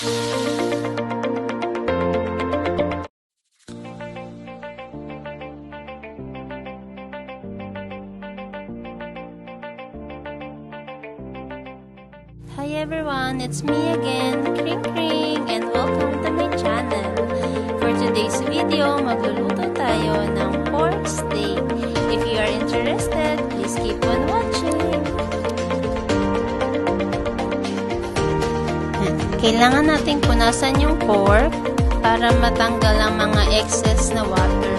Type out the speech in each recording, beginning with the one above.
Hi everyone, it's me again, Kring Kring, and welcome to my channel. For today's video, magluluto tayo ng pork steak. If you are interested, please keep on watching. Kailangan nating punasan yung pork para matanggal ang mga excess na water.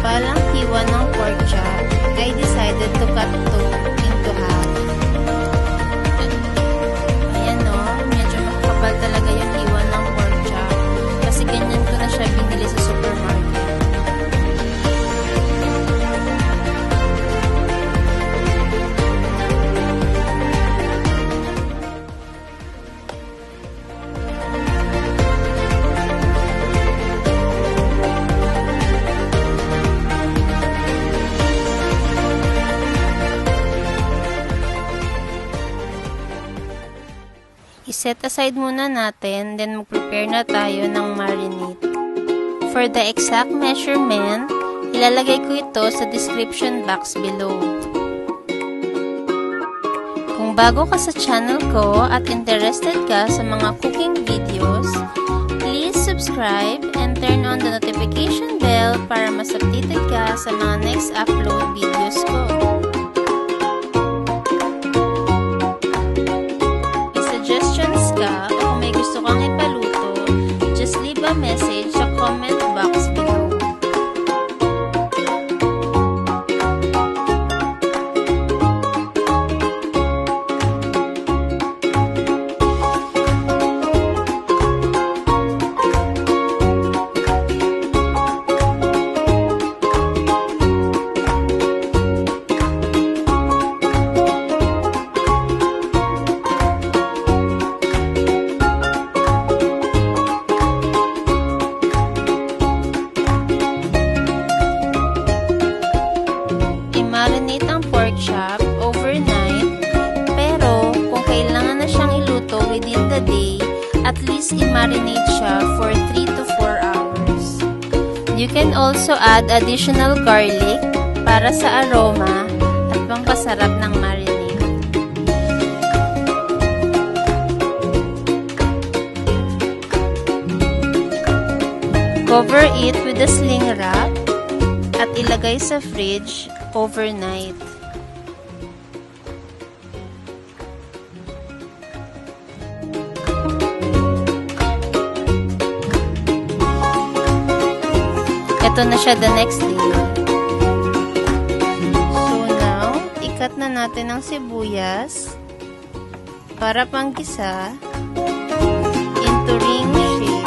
Palang hiwa ng pork chop, I decided to cut to into half. Ayan o, medyo makapal talaga yung hiwa ng pork chop kasi ganyan ko na siya binili sa supermarket. I-set aside muna natin, then mag-prepare na tayo ng marinade. For the exact measurement, ilalagay ko ito sa description box below. Kung bago ka sa channel ko at interested ka sa mga cooking videos, please subscribe and turn on the notification bell para mas updated ka sa mga next upload videos ko. Kung may gusto kang ipaluto, just leave a message sa comment box below. Marinate ang pork chop overnight, pero kung kailangan na siyang iluto within the day, at least i-marinate siya for 3 to 4 hours. You can also add additional garlic para sa aroma at pampasarap ng marinade. Cover it with a sling wrap at ilagay sa fridge overnight. Ito na siya the next day. So now, ikat na natin ang sibuyas para panggisa into ring shape.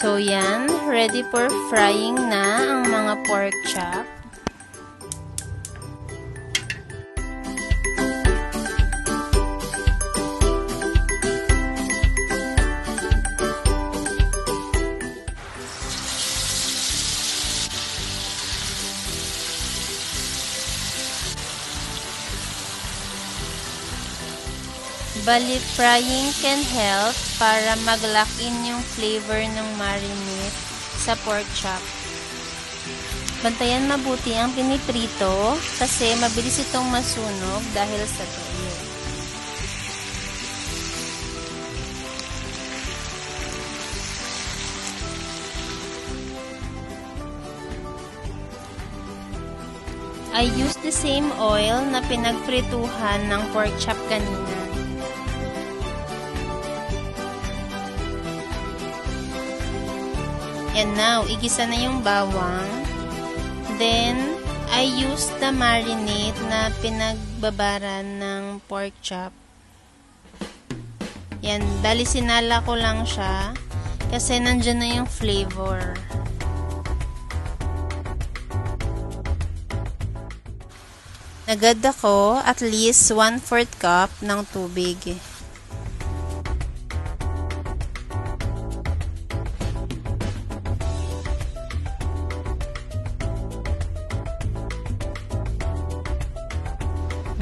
So yan, ready for frying na ang mga pork chop. Bali, frying can help para mag-lock in yung flavor ng marinade sa pork chop. Bantayan mabuti ang piniprito kasi mabilis itong masunog dahil sa toyo. I used the same oil na pinagprituhan ng pork chop kanina. And now, igisa na yung bawang. Then, I used the marinade na pinagbabaran ng pork chop. Yan, bali sinala ko lang siya kasi nandyan na yung flavor. Nagad ako at least 1/4 cup ng tubig.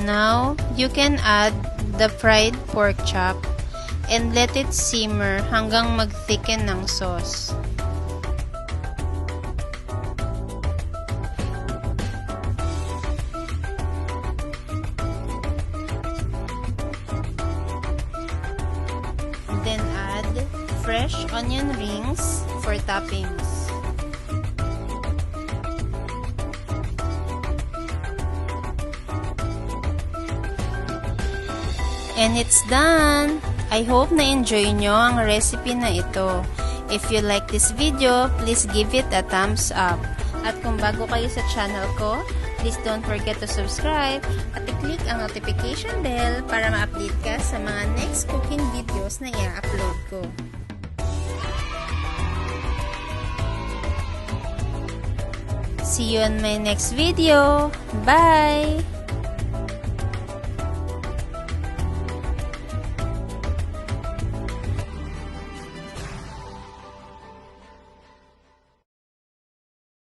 Now, you can add the fried pork chop and let it simmer hanggang mag-thicken ng sauce. Then add fresh onion rings for toppings. And it's done! I hope na-enjoy nyo ang recipe na ito. If you like this video, please give it a thumbs up. At kung bago kayo sa channel ko, please don't forget to subscribe at i-click ang notification bell para ma-update ka sa mga next cooking videos na i-upload ko. See you on my next video. Bye!